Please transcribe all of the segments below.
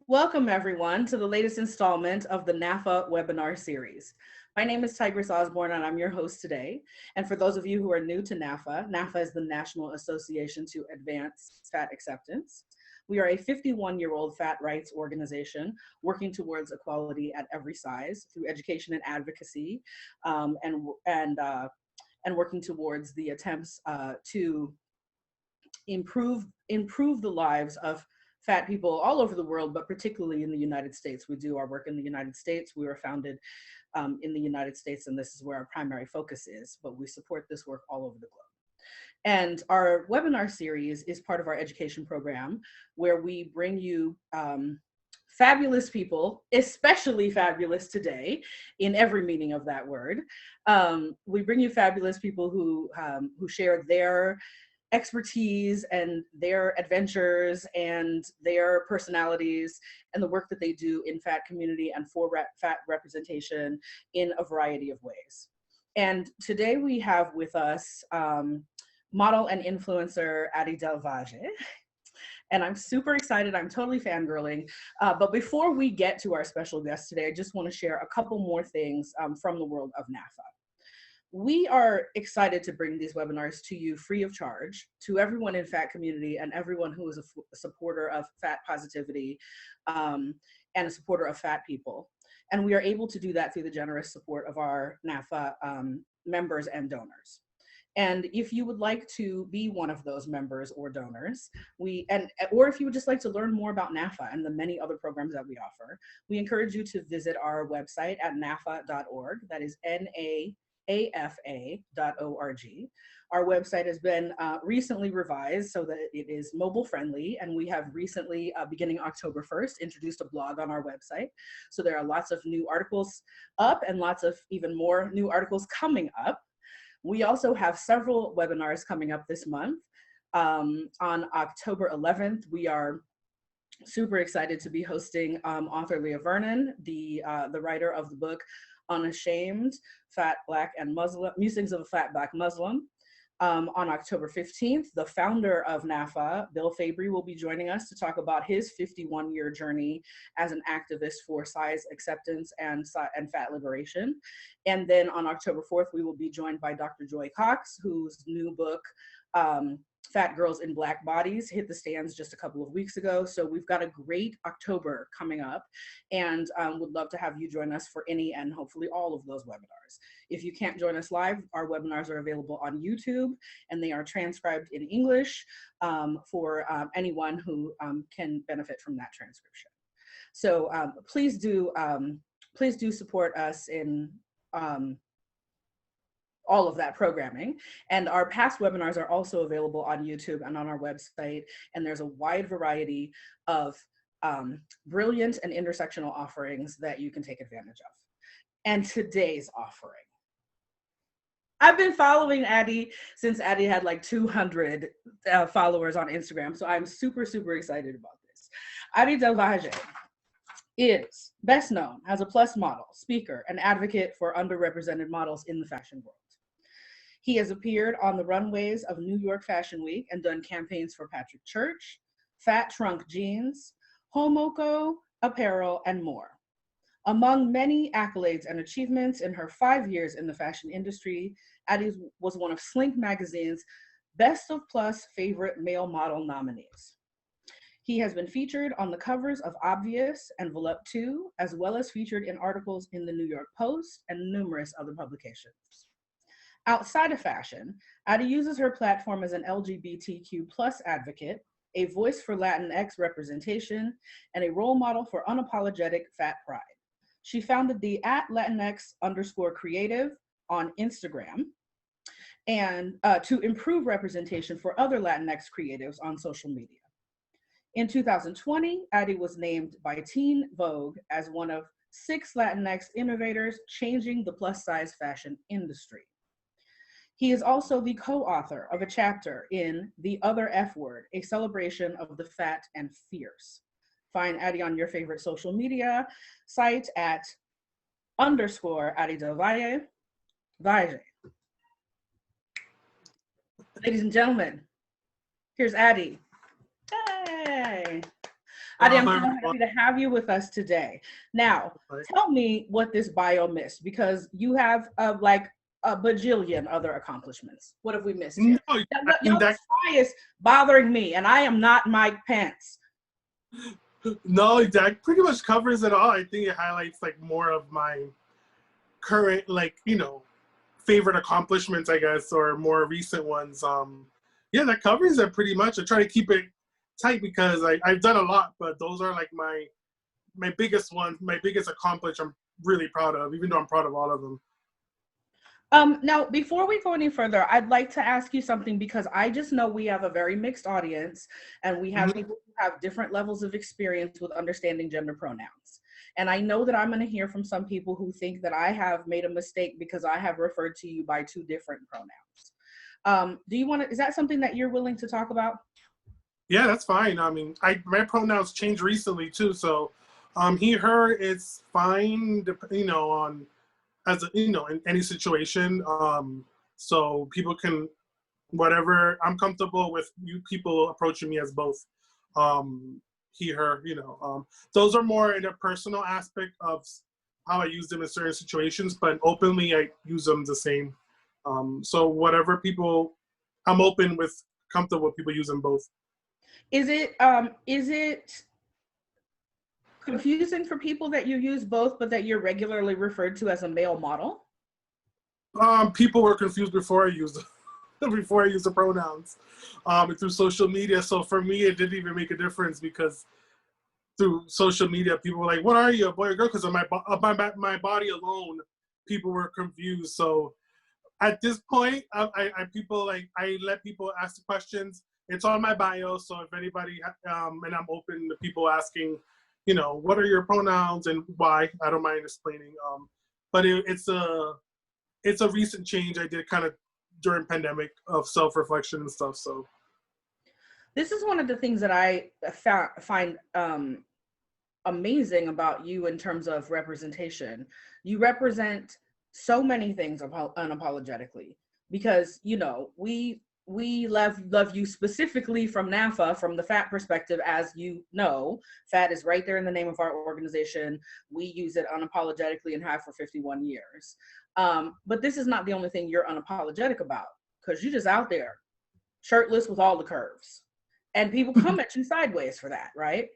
Welcome everyone to the latest installment of the NAAFA webinar series. My name is Tigress Osborn and I'm your host today. And for those of you who are new to NAAFA, NAAFA is the National Association to Advance Fat Acceptance. We are a 51-year-old fat rights organization working towards equality at every size through education and advocacy, and working towards the attempts to improve the lives of fat people all over the world, but particularly in the United States. We do our work in the United States. We were founded in the United States, and this is where our primary focus is, but we support this work all over the globe. And our webinar series is part of our education program, where we bring you fabulous people, especially fabulous today, in every meaning of that word. We bring you fabulous people who share their expertise and their adventures and their personalities and the work that they do in fat community and for fat representation in a variety of ways. And today we have with us model and influencer Ady Del Valle. And I'm super excited, I'm totally fangirling. But before we get to our special guest today, I just want to share a couple more things from the world of NAAFA. We are excited to bring these webinars to you free of charge, to everyone in fat community and everyone who is a supporter of fat positivity and a supporter of fat people. And we are able to do that through the generous support of our NAAFA members and donors. And if you would like to be one of those members or donors, or if you would just like to learn more about NAAFA and the many other programs that we offer, we encourage you to visit our website at naafa.org. That is NAAFA.org. Our website has been recently revised so that it is mobile friendly, and we have recently, beginning October 1st, introduced a blog on our website. So there are lots of new articles up and lots of even more new articles coming up. We also have several webinars coming up this month. On October 11th, we are super excited to be hosting author Leah Vernon, the writer of the book Unashamed, Fat Black and Muslim, Musings of a Fat Black Muslim. On October 15th, the founder of NAAFA, Bill Fabry, will be joining us to talk about his 51-year journey as an activist for size acceptance and fat liberation. And then on October 4th, we will be joined by Dr. Joy Cox, whose new book, Fat Girls in Black Bodies, hit the stands just a couple of weeks ago. So we've got a great October coming up, and would love to have you join us for any and hopefully all of those webinars. If you can't join us live, our webinars are available on YouTube, and they are transcribed in English for anyone who can benefit from that transcription. So please do support us in all of that programming. And our past webinars are also available on YouTube and on our website. And there's a wide variety of brilliant and intersectional offerings that you can take advantage of. And today's offering. I've been following Ady since Ady had like 200 followers on Instagram. So I'm super, super excited about this. Ady Del Valle is best known as a plus model, speaker, and advocate for underrepresented models in the fashion world. He has appeared on the runways of New York Fashion Week and done campaigns for Patrick Church, Fat Trunk Jeans, HOMOCO Apparel, and more. Among many accolades and achievements in her 5 years in the fashion industry, Ady was one of Slink magazine's Best of Plus Favorite Male Model nominees. He has been featured on the covers of OBVIOUS and Volup2, as well as featured in articles in the New York Post and numerous other publications. Outside of fashion, Ady uses her platform as an LGBTQ plus advocate, a voice for Latinx representation, and a role model for unapologetic fat pride. She founded the @Latinx_creative on Instagram and to improve representation for other Latinx creatives on social media. In 2020, Ady was named by Teen Vogue as one of 6 Latinx innovators changing the plus size fashion industry. He is also the co-author of a chapter in The Other F Word, a celebration of the fat and fierce. Find Ady on your favorite social media site at _Ady Del Valle. Ladies and gentlemen, here's Ady. Hey. I am Hello, so everyone. happy to have you with us today. Now, tell me what this bio missed, because you have like a bajillion other accomplishments. What have we missed No, here? I Y'all, mean this that. guy is bothering me, and I am not Mike Pence. No, that pretty much covers it all. I think it highlights like more of my current, like, favorite accomplishments, I guess, or more recent ones. Yeah, that covers it pretty much. I try to keep it tight because I've done a lot, but those are like my biggest ones, my biggest accomplishment. I'm really proud of, even though I'm proud of all of them. Now, before we go any further, I'd like to ask you something, because I just know we have a very mixed audience, and we have people who have different levels of experience with understanding gender pronouns. And I know that I'm going to hear from some people who think that I have made a mistake because I have referred to you by 2 different pronouns. Do you want to, is that something that you're willing to talk about? Yeah, that's fine. I mean, my pronouns changed recently too, so he, her, it's fine. On as a, in any situation. So people can, whatever, I'm comfortable with you people approaching me as both. He, her, those are more in a personal aspect of how I use them in certain situations, but openly I use them the same. So whatever people, I'm open with, comfortable with people using both. Is it confusing for people that you use both, but that you're regularly referred to as a male model? People were confused before I used before I used the pronouns, through social media. So for me, it didn't even make a difference because through social media, people were like, "What are you, a boy or girl?" Because of my body alone, people were confused. So at this point, I let people ask the questions. It's on my bio, so if anybody, and I'm open to people asking, what are your pronouns and why. I don't mind explaining. But it's a recent change I did kind of during pandemic of self-reflection and stuff. So This is one of the things that I find amazing about you in terms of representation. You represent so many things unapologetically, because we love you specifically from NAAFA, from the FAT perspective. As you know, FAT is right there in the name of our organization. We use it unapologetically and have for 51 years. But this is not the only thing you're unapologetic about, because you're just out there shirtless with all the curves, and people come at you sideways for that, right?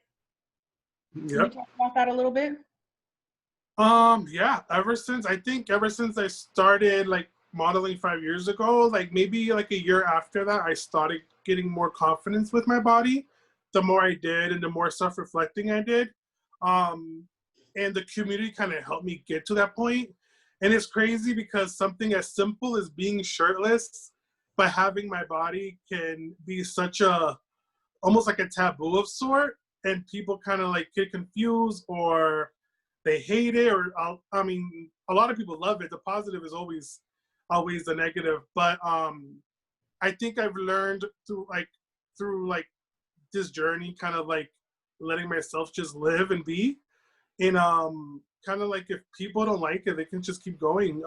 yep. Can you talk about that a little bit? Yeah, ever since I started like modeling 5 years ago, like maybe like a year after that, I started getting more confidence with my body. The more I did and the more self-reflecting I did. And the community kind of helped me get to that point. And it's crazy because something as simple as being shirtless but having my body can be such a, almost like a taboo of sort, and people kind of like get confused or they hate it, or I mean, a lot of people love it. The positive is always the negative, but I think I've learned through this journey, kind of like letting myself just live and be, and kind of like if people don't like it, they can just keep going.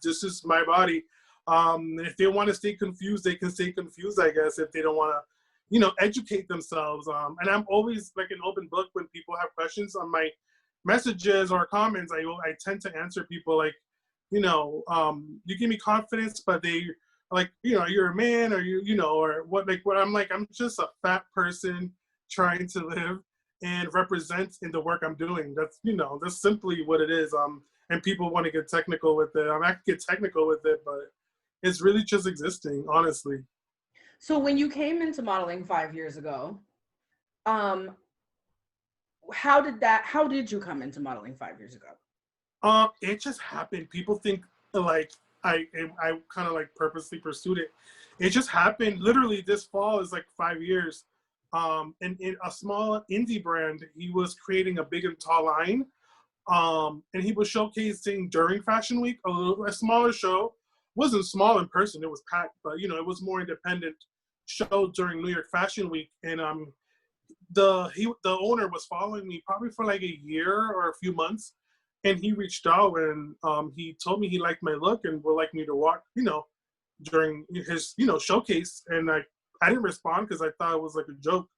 This is my body. If they want to stay confused, they can stay confused, I guess, if they don't want to educate themselves. And I'm always like an open book when people have questions on my messages or comments. I tend to answer people like, you give me confidence, but they like, you're a man, or or what I'm like, I'm just a fat person trying to live and represent in the work I'm doing. That's simply what it is. And people want to get technical with it. I can get technical with it, but it's really just existing, honestly. So when you came into modeling 5 years ago, how did you come into modeling 5 years ago? It just happened. People think like I kind of like purposely pursued it. It just happened. Literally, this fall is like 5 years. And in a small indie brand, he was creating a big and tall line. And he was showcasing during Fashion Week a smaller show. Wasn't small in person, it was packed, but it was more independent show during New York Fashion Week. And the owner was following me probably for like a year or a few months, and he reached out and he told me he liked my look and would like me to walk during his showcase. And I didn't respond because I thought it was like a joke.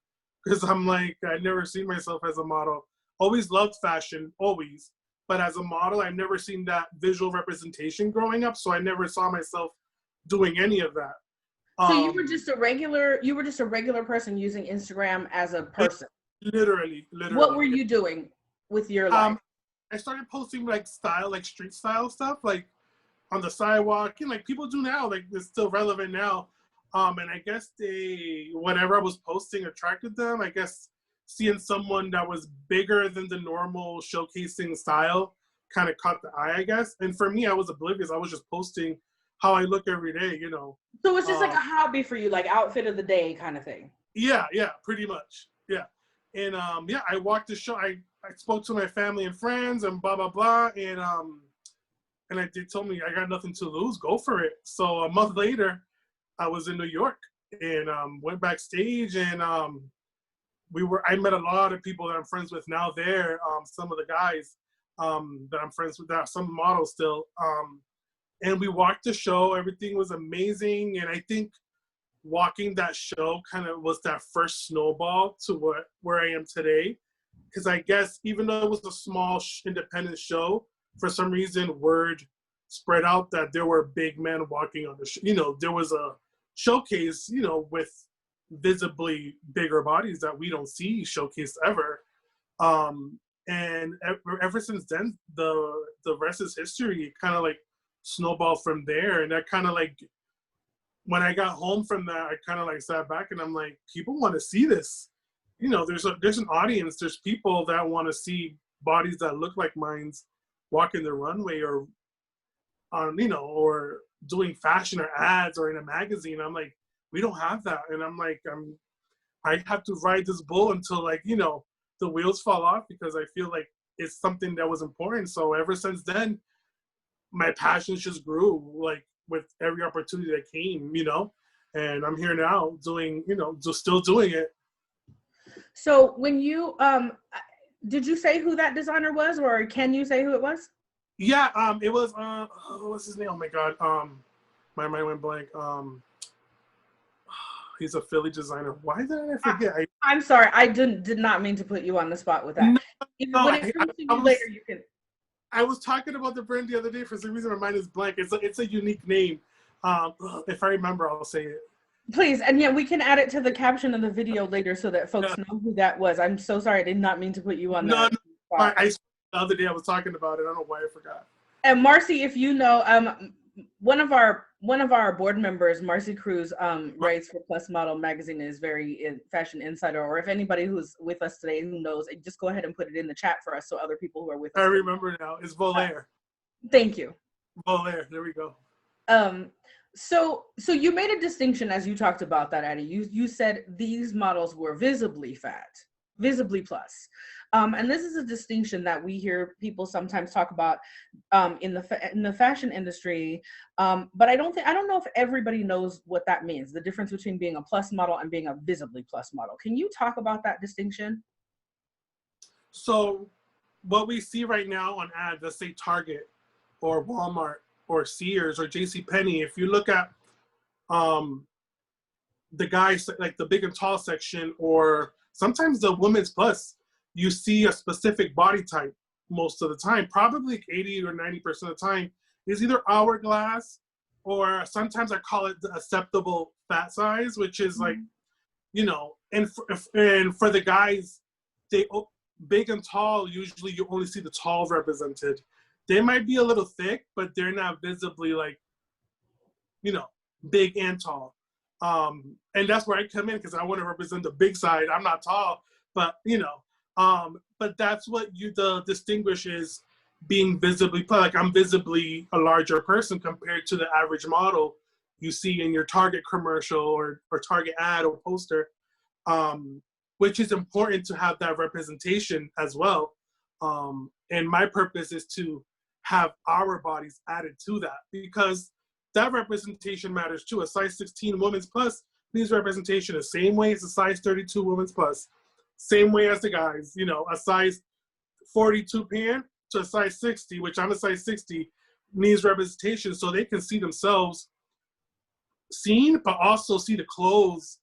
because I'm like, I never seen myself as a model. Always loved fashion, always. But as a model, I've never seen that visual representation growing up, so I never saw myself doing any of that. So you were just a regular person using Instagram as a person. Literally. What were you doing with your life? I started posting like street style stuff, like on the sidewalk, and like people do now, like it's still relevant now. And I guess whatever I was posting attracted them. I guess seeing someone that was bigger than the normal showcasing style kind of caught the eye, I guess. And for me, I was oblivious. I was just posting how I look every day, you know. So it's just like a hobby for you, like outfit of the day kind of thing. Yeah, pretty much. Yeah. And I walked the show. I spoke to my family and friends and blah, blah, blah. And they told me I got nothing to lose, go for it. So a month later, I was in New York and went backstage, and I met a lot of people that I'm friends with now there. Some of the guys that I'm friends with, some models still. And we walked the show. Everything was amazing. And I think walking that show kind of was that first snowball to where I am today. Because I guess even though it was a small independent show, for some reason word spread out that there were big men walking on the show. You know, there was a showcase, you know, with visibly bigger bodies that we don't see showcased ever. And ever since then, the rest is history. It kind of like snowballed from there. And that kind of like, when I got home from that, I kind of like sat back and I'm like, people want to see this. You know, there's an audience, there's people that want to see bodies that look like mine's walking the runway or on, you know, or doing fashion or ads or in a magazine. I'm like, we don't have that. And I'm like, I have to ride this bull until like, you know, the wheels fall off, because I feel like it's something that was important. So ever since then, my passions just grew, like with every opportunity that came, you know, and I'm here now doing, you know, just still doing it. So when you, did you say who that designer was, or can you say who it was? Yeah, it was, what's his name? Oh my God. My mind went blank. He's a Philly designer. Why did I forget? I'm sorry. I did not mean to put you on the spot with that. I was talking about the brand the other day. For some reason, my mind is blank. It's a unique name. If I remember, I'll say it. Please, and yeah, we can add it to the caption of the video later so that folks know who that was. I'm so sorry. I did not mean to put you on that. No, the other day I was talking about it. I don't know why I forgot. And Marcy, if you know, one of our board members, Marcy Cruz, writes for Plus Model magazine, is very fashion insider. Or if anybody who's with us today who knows, just go ahead and put it in the chat for us so other people who are with us. I remember now. It's Volaire. Thank you. Volaire. There we go. So you made a distinction as you talked about that, Ady. You said these models were visibly fat, visibly plus. And this is a distinction that we hear people sometimes talk about in the fashion industry, but I don't know if everybody knows what that means. The difference between being a plus model and being a visibly plus model. Can you talk about that distinction? So, what we see right now on ads, let's say Target or Walmart or Sears or JCPenney, if you look at the guys like the big and tall section, or sometimes the women's plus, you see a specific body type most of the time. Probably 80 or 90% of the time is either hourglass, or sometimes I call it the acceptable fat size, which is like, you know, and for the guys, they big and tall, usually you only see the tall represented. They might be a little thick, but they're not visibly like, you know, big and tall. And that's where I come in, because I want to represent the big side. I'm not tall, but you know, but that's what the distinguish is being visibly, like I'm visibly a larger person compared to the average model you see in your Target commercial or Target ad or poster, which is important to have that representation as well. And my purpose is to have our bodies added to that, because that representation matters too. A size 16 women's plus needs representation the same way as a size 32 women's plus. Same way as the guys, you know, a size 42 pan to a size 60, which I'm a size 60, needs representation so they can see themselves seen, but also see the clothes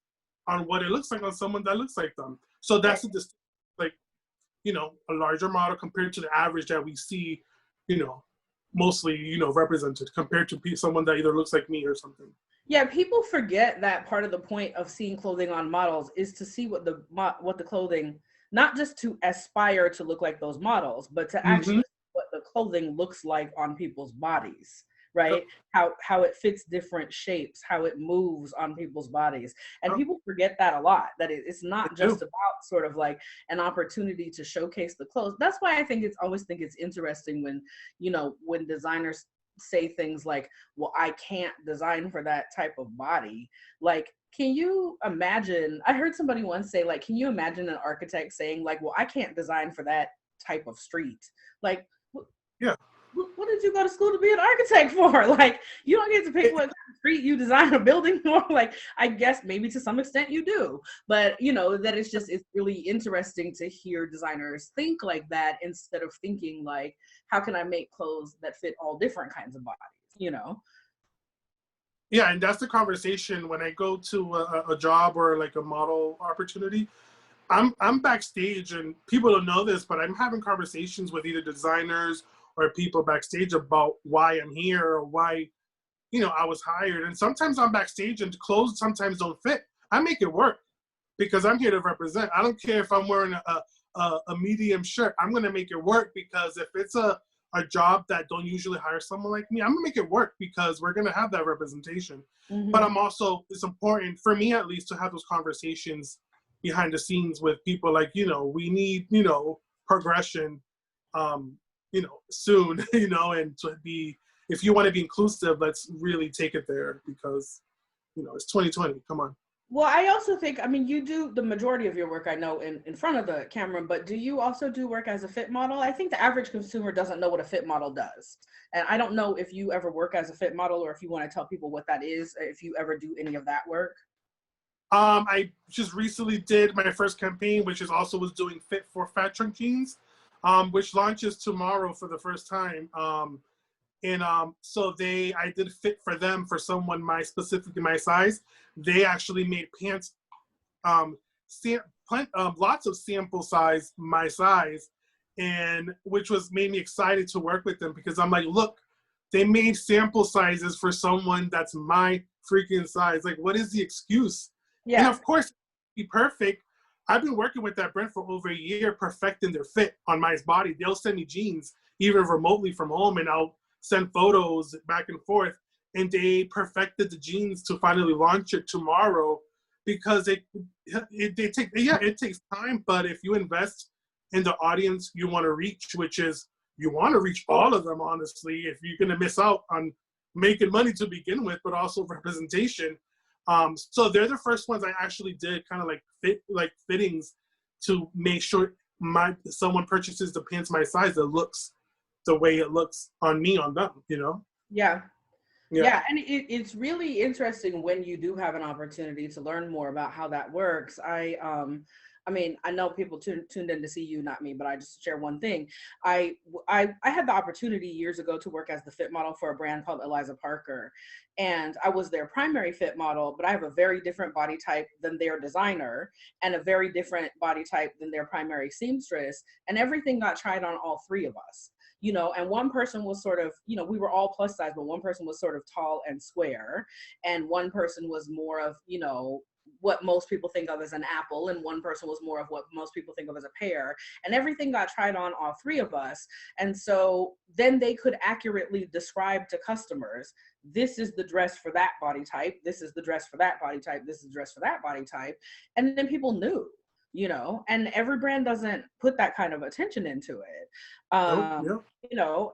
on what it looks like on someone that looks like them. So that's like, you know, a larger model compared to the average that we see, you know, mostly, you know, represented compared to someone that either looks like me or something. Yeah, people forget that part of the point of seeing clothing on models is to see what the clothing, not just to aspire to look like those models, but to actually see what the clothing looks like on people's bodies, right? How it fits different shapes, how it moves on people's bodies. And people forget that a lot, that it's not just about sort of like an opportunity to showcase the clothes. That's why I think always think it's interesting when, you know, when designers say things like, well, I can't design for that type of body. Like, can you imagine, I heard somebody once say, like, can you imagine an architect saying like, well, I can't design for that type of street? Like, yeah, what did you go to school to be an architect for? Like, you don't get to pick what street you design a building for. Like, I guess maybe to some extent you do, but you know, that it's really interesting to hear designers think like that instead of thinking like, how can I make clothes that fit all different kinds of bodies, you know? Yeah, and that's the conversation when I go to a job or like a model opportunity. I'm backstage, and people don't know this, but I'm having conversations with either designers or people backstage about why I'm here or why, you know, I was hired. And sometimes I'm backstage and clothes sometimes don't fit. I make it work because I'm here to represent. I don't care if I'm wearing a medium shirt. I'm going to make it work because if it's a job that don't usually hire someone like me, I'm gonna make it work because we're gonna have that representation. But I'm also, it's important for me at least to have those conversations behind the scenes with people like, you know, we need, you know, progression, you know, soon, you know, and to be, if you want to be inclusive, let's really take it there because, you know, it's 2020, come on. Well, I also think, I mean, you do the majority of your work, I know, in front of the camera, but do you also do work as a fit model? I think the average consumer doesn't know what a fit model does. And I don't know if you ever work as a fit model or if you want to tell people what that is, if you ever do any of that work. I just recently did my first campaign, which is also was doing fit for fat trunk jeans, which launches tomorrow for the first time. So I did fit for them for someone specifically my size. They actually made pants, lots of sample size, my size, and which made me excited to work with them because I'm like, look, they made sample sizes for someone that's my freaking size. Like, what is the excuse? Yeah. And of course, be perfect. I've been working with that brand for over a year, perfecting their fit on my body. They'll send me jeans, even remotely from home, and I'll send photos back and forth. And they perfected the jeans to finally launch it tomorrow because it takes time. But if you invest in the audience you want to reach, which is you want to reach all of them, honestly, if you're going to miss out on making money to begin with, but also representation. So they're the first ones I actually did kind of like fittings to make sure someone purchases the pants my size that looks the way it looks on me on them, you know? Yeah. Yeah, and it's really interesting when you do have an opportunity to learn more about how that works. I mean, I know people tuned in to see you, not me, but I just share one thing. I had the opportunity years ago to work as the fit model for a brand called Eliza Parker, and I was their primary fit model, but I have a very different body type than their designer and a very different body type than their primary seamstress, and everything got tried on all three of us. You know, and one person was sort of, you know, we were all plus size, but one person was sort of tall and square, and one person was more of, you know, what most people think of as an apple, and one person was more of what most people think of as a pear, and everything got tried on all three of us. And so then they could accurately describe to customers, this is the dress for that body type, this is the dress for that body type, this is the dress for that body type, and then people knew, you know, and every brand doesn't put that kind of attention into it. You know,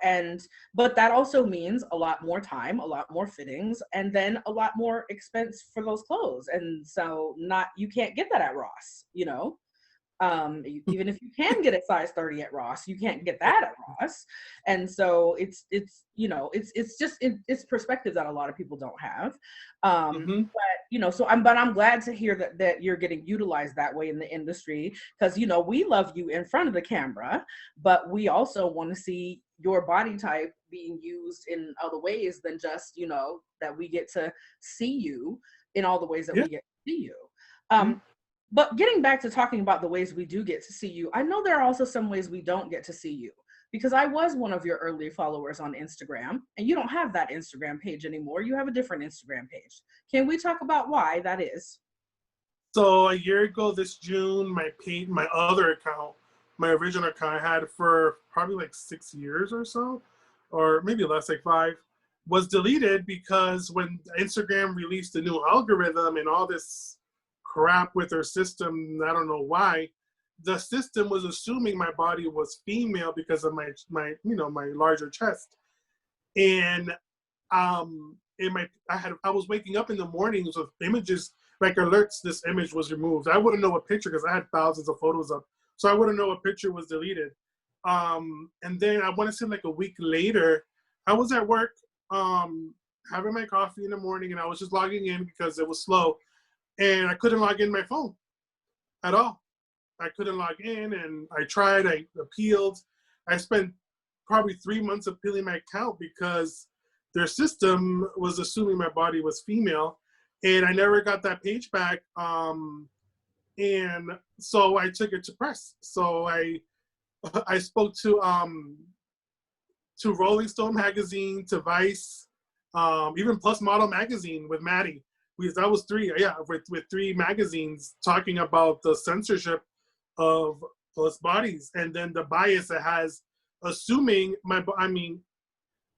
but that also means a lot more time, a lot more fittings, and then a lot more expense for those clothes. And so you can't get that at Ross, you know. Even if you can get a size 30 at Ross, you can't get that at Ross. And so it's you know, it's perspective that a lot of people don't have. But you know, but I'm glad to hear that you're getting utilized that way in the industry, because you know, we love you in front of the camera, but we also want to see your body type being used in other ways than just, you know, that we get to see you in all the ways that we get to see you. But getting back to talking about the ways we do get to see you, I know there are also some ways we don't get to see you, because I was one of your early followers on Instagram, and you don't have that Instagram page anymore. You have a different Instagram page. Can we talk about why that is? So a year ago this June, my other account, my original account I had for probably like 6 years or so, or maybe less, like 5, was deleted because when Instagram released a new algorithm and all this crap with their system, I don't know why, the system was assuming my body was female because of my my larger chest. And I was waking up in the mornings with images like alerts. This image was removed. I wouldn't know what picture, because I had thousands of photos up, so I wouldn't know what picture was deleted. And then I want to say like a week later, I was at work having my coffee in the morning, and I was just logging in because it was slow, and I couldn't log in my phone at all. I couldn't log in, and I tried. I appealed. I spent probably 3 months appealing my account because their system was assuming my body was female, and I never got that page back. And so I took it to press. So I spoke to Rolling Stone magazine, to Vice, even Plus Model magazine with Maddie. That was 3, with 3 magazines talking about the censorship of plus bodies, and then the bias it has, assuming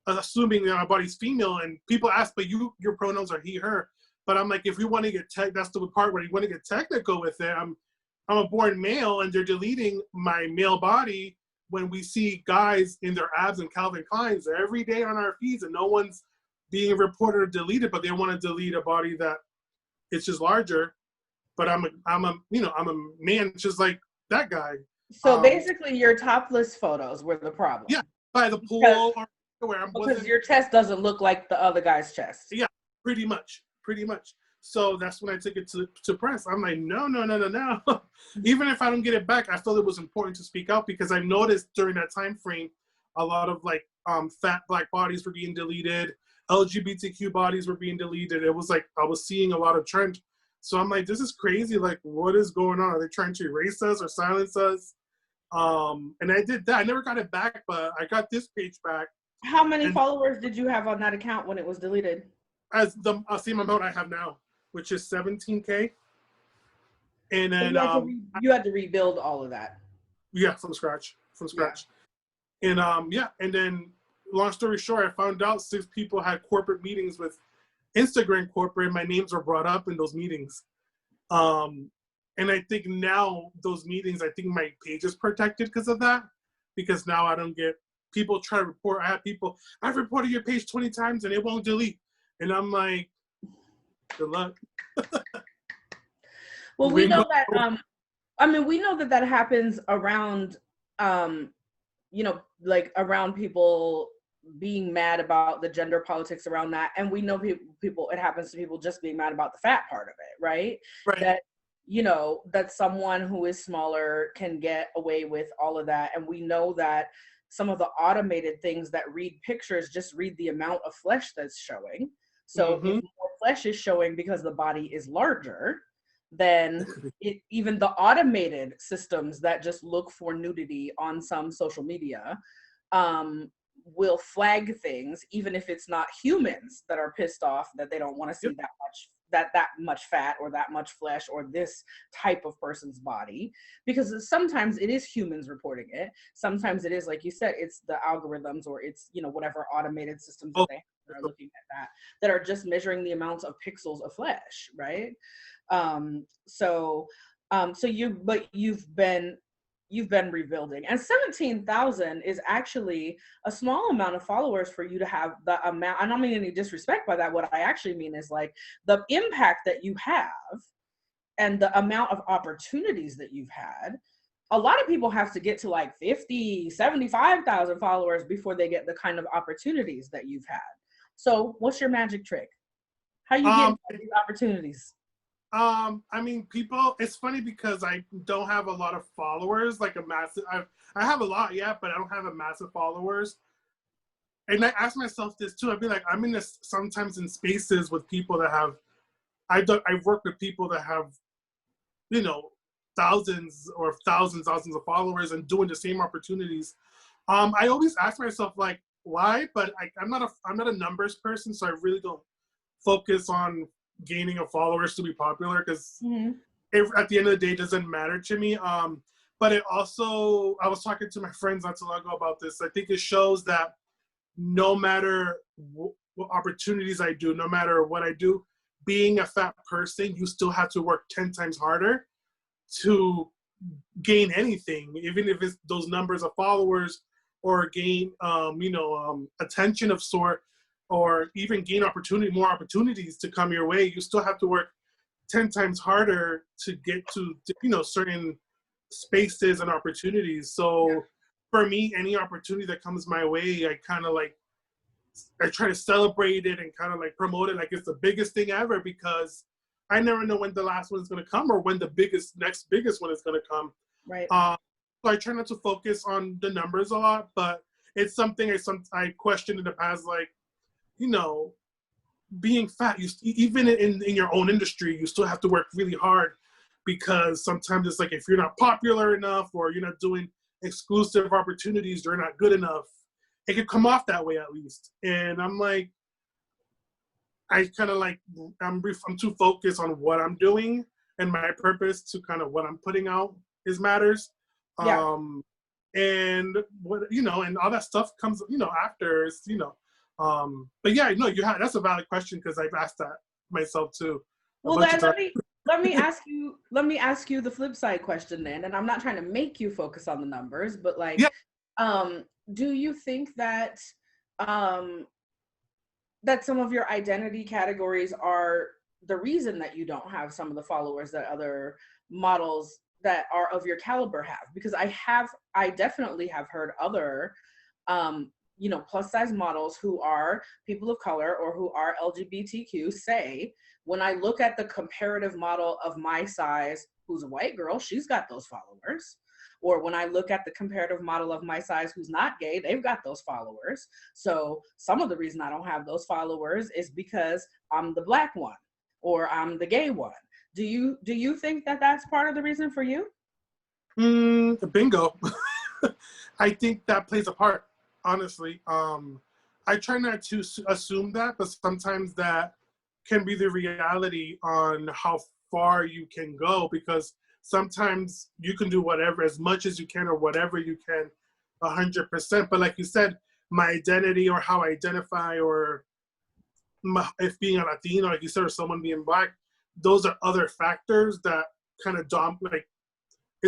assuming that my body's female. And people ask, but your pronouns are he, her. But I'm like, if we want to get that's the part where you want to get technical with it. I'm a born male, and they're deleting my male body when we see guys in their abs and Calvin Kleins every day on our feeds, and no one's being reported or deleted, but they want to delete a body that it's just larger. But I'm a man just like that guy. So basically, your topless photos were the problem. Yeah, by the pool or where because your chest doesn't look like the other guy's chest. Yeah, pretty much. So that's when I took it to press. I'm like, no. Even if I don't get it back, I felt it was important to speak out, because I noticed during that time frame, a lot of like fat Black bodies were being deleted, LGBTQ bodies were being deleted. It was like I was seeing a lot of trend. So I'm like, this is crazy. Like, what is going on? Are they trying to erase us or silence us? And I did that. I never got it back, but I got this page back. How many followers did you have on that account when it was deleted? As the same amount I have now, which is 17K. And then you had to rebuild all of that. Yeah, from scratch. Yeah. And then long story short, I found out 6 people had corporate meetings with Instagram corporate. My names were brought up in those meetings. And I think now those meetings, I think my page is protected because of that. Because now I don't get people try to report. I've reported your page 20 times and it won't delete. And I'm like, good luck. Well, we know that, we know that happens around, like around people being mad about the gender politics around that. And we know people, it happens to people just being mad about the fat part of it, right? That, that someone who is smaller can get away with all of that. And we know that some of the automated things that read pictures just read the amount of flesh that's showing. So if more flesh is showing because the body is larger, then even the automated systems that just look for nudity on some social media will flag things, even if it's not humans that are pissed off that they don't want to see that much fat or that much flesh or this type of person's body, because sometimes it is humans reporting it. Sometimes it is, like you said, it's the algorithms or it's, whatever automated systems that they are looking at that are just measuring the amounts of pixels of flesh, right? So you've been rebuilding, and 17,000 is actually a small amount of followers for you to have the amount. I don't mean any disrespect by that. What I actually mean is like the impact that you have and the amount of opportunities that you've had. A lot of people have to get to like 50, 75,000 followers before they get the kind of opportunities that you've had. So what's your magic trick? How you get these opportunities? People, it's funny because I don't have a lot of followers, like a massive, I have a lot, but I don't have a massive followers. And I ask myself this too. I'd be like, I'm in this sometimes in spaces with people that have, I've worked with people that have you know, thousands of followers and doing the same opportunities. I always ask myself like, why? But I'm not a numbers person, so I really don't focus on gaining of followers to be popular, because at the end of the day, it doesn't matter to me. But it also, I was talking to my friends not too long ago about this. I think it shows that no matter what opportunities I do, no matter what I do, being a fat person, you still have to work 10 times harder to gain anything, even if it's those numbers of followers, or gain, attention of sort, or even gain more opportunities to come your way. You still have to work 10 times harder to get to certain spaces and opportunities. So for me, any opportunity that comes my way, I try to celebrate it and kind of like promote it like it's the biggest thing ever, because I never know when the last one is going to come or when the next biggest one is going to come. Right. So I try not to focus on the numbers a lot, but it's something I questioned in the past, like, being fat, even in your own industry, you still have to work really hard, because sometimes it's like, if you're not popular enough or you're not doing exclusive opportunities, you're not good enough. It could come off that way, at least. And I'm like, I'm too focused on what I'm doing and my purpose to kind of what I'm putting out matters. Yeah. And what, and all that stuff comes, after, but yeah, no, that's a valid question, because I've asked that myself too. Well, then let me ask you the flip side question then. And I'm not trying to make you focus on the numbers, but like, do you think that that some of your identity categories are the reason that you don't have some of the followers that other models that are of your caliber have? Because I definitely have heard other plus size models who are people of color or who are LGBTQ say, when I look at the comparative model of my size, who's a white girl, she's got those followers. Or when I look at the comparative model of my size who's not gay, they've got those followers. So some of the reason I don't have those followers is because I'm the Black one or I'm the gay one. Do you think that that's part of the reason for you? Bingo. I think that plays a part, honestly. I try not to assume that, but sometimes that can be the reality on how far you can go, because sometimes you can do whatever, as much as you can, or whatever you can, 100%. But like you said, my identity or how I identify, or if being a Latino, like you said, or someone being Black, those are other factors that kind of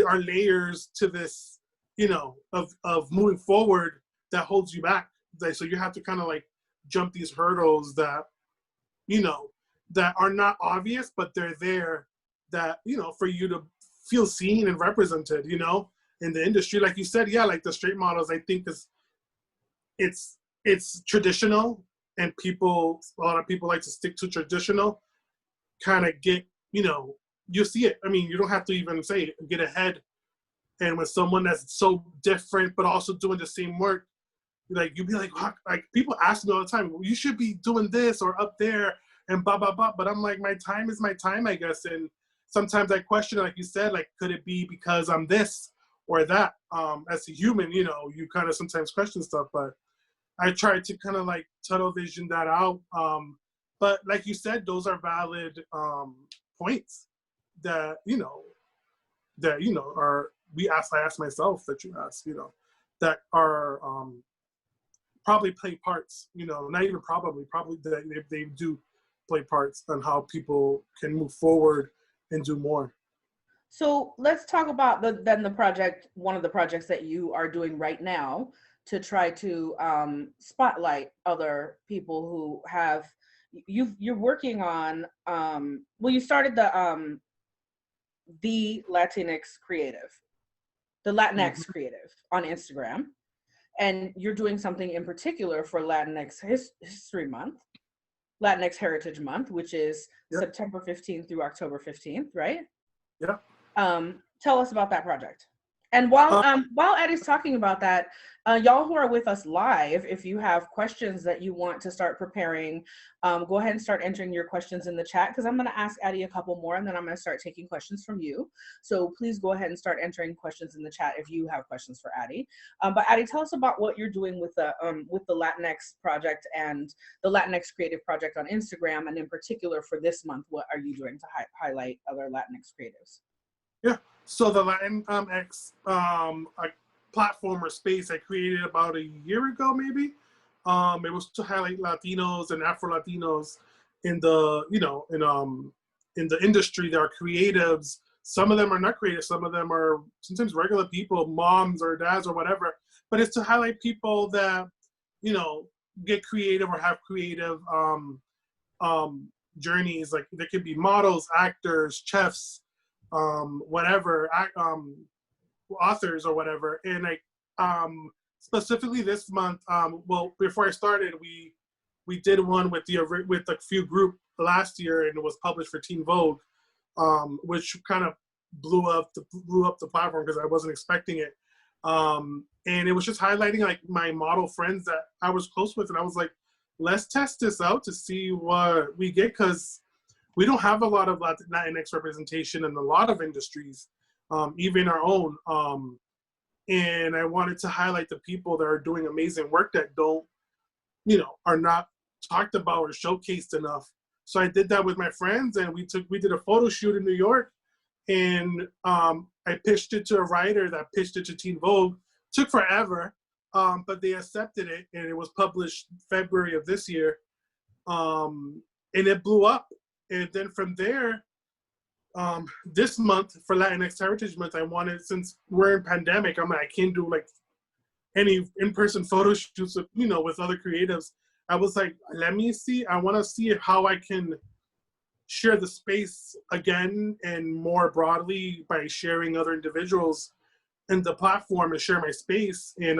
are layers to this, of moving forward, that holds you back. So you have to kind of like jump these hurdles that, that are not obvious, but they're there, that, for you to feel seen and represented, in the industry. Like you said, like the straight models, I think it's traditional, and a lot of people like to stick to traditional, kind of get, you see it. I mean, you don't have to even say it, get ahead. And with someone that's so different, but also doing the same work, like you'd be like people ask me all the time, well, you should be doing this or up there and blah, blah, blah. But I'm like, my time is my time, I guess. And sometimes I question, like you said, like, could it be because I'm this or that? As a human, you kind of sometimes question stuff, but I try to kind of like tunnel vision that out. But like you said, those are valid points that, are, I ask myself, that you ask, that are probably play parts, not even probably that they do play parts on how people can move forward and do more. So let's talk about one of the projects that you are doing right now to try to spotlight other people who have, you're working on, you started the Latinx creative, the Latinx creative on Instagram. And you're doing something in particular for Latinx History Month, Latinx Heritage Month, which is September 15th through October 15th, right? Yeah. Tell us about that project. And while Ady's talking about that, y'all who are with us live, if you have questions that you want to start preparing, go ahead and start entering your questions in the chat, because I'm going to ask Ady a couple more, and then I'm going to start taking questions from you. So please go ahead and start entering questions in the chat if you have questions for Ady. But Ady, tell us about what you're doing with the Latinx project and the Latinx Creative Project on Instagram, and in particular for this month, what are you doing to highlight other Latinx creatives? Yeah, so the Latinx platform or space I created about a year ago, maybe. It was to highlight Latinos and Afro-Latinos in the, in the industry. There are creatives. Some of them are not creative. Some of them are sometimes regular people, moms or dads or whatever. But it's to highlight people that, get creative or have creative journeys. Like there could be models, actors, chefs, whatever, authors or whatever. And like specifically this month, well, before I started, we did one with a few group last year, and it was published for Teen Vogue, which kind of blew up the platform because I wasn't expecting it. And it was just highlighting like my model friends that I was close with, and I was like, let's test this out to see what we get, because we don't have a lot of Latinx representation in a lot of industries, even our own. And I wanted to highlight the people that are doing amazing work that don't, are not talked about or showcased enough. So I did that with my friends, and we did a photo shoot in New York, and I pitched it to a writer that pitched it to Teen Vogue. Took forever, but they accepted it, and it was published February of this year, and it blew up. And then from there, this month for Latinx Heritage Month, I wanted, since we're in pandemic, I'm like, I can't do like any in-person photo shoots with, with other creatives. I was like, let me see, I want to see how I can share the space again and more broadly by sharing other individuals in the platform and share my space and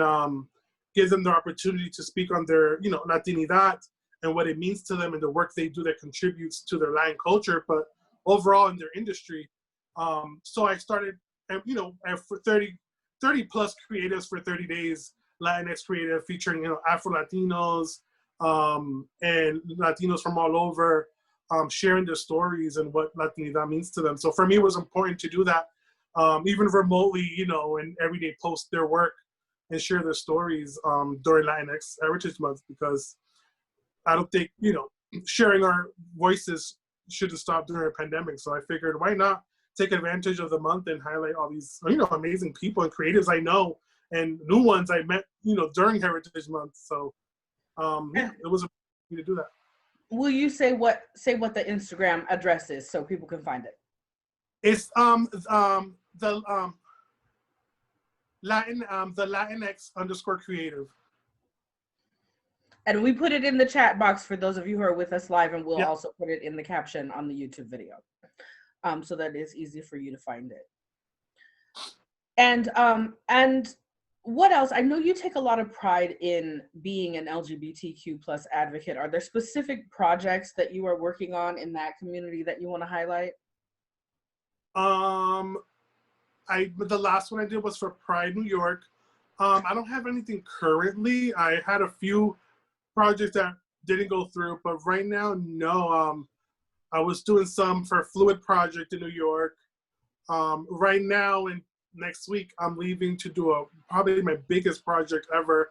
give them the opportunity to speak on their, Latinidad and what it means to them and the work they do that contributes to their Latin culture, but overall in their industry. So I started, for 30 plus creatives for 30 days, Latinx creative featuring, Afro-Latinos and Latinos from all over, sharing their stories and what Latinidad means to them. So for me, it was important to do that, even remotely, and every day post their work and share their stories during Latinx Heritage Month, because I don't think, sharing our voices should have stopped during a pandemic. So I figured, why not take advantage of the month and highlight all these, amazing people and creatives I know and new ones I met, during Heritage Month. So yeah, it was a to do that. Will you say what the Instagram address is so people can find it? It's the Latinx_creative. And we put it in the chat box for those of you who are with us live, and we'll also put it in the caption on the YouTube video, so that it's easy for you to find it. And what else? I know you take a lot of pride in being an LGBTQ plus advocate. Are there specific projects that you are working on in that community that you want to highlight? The last one I did was for Pride New York. I don't have anything currently. I had a few projects that didn't go through, but right now, no. I was doing some for Fluid Project in New York. Right now, and next week, I'm leaving to do probably my biggest project ever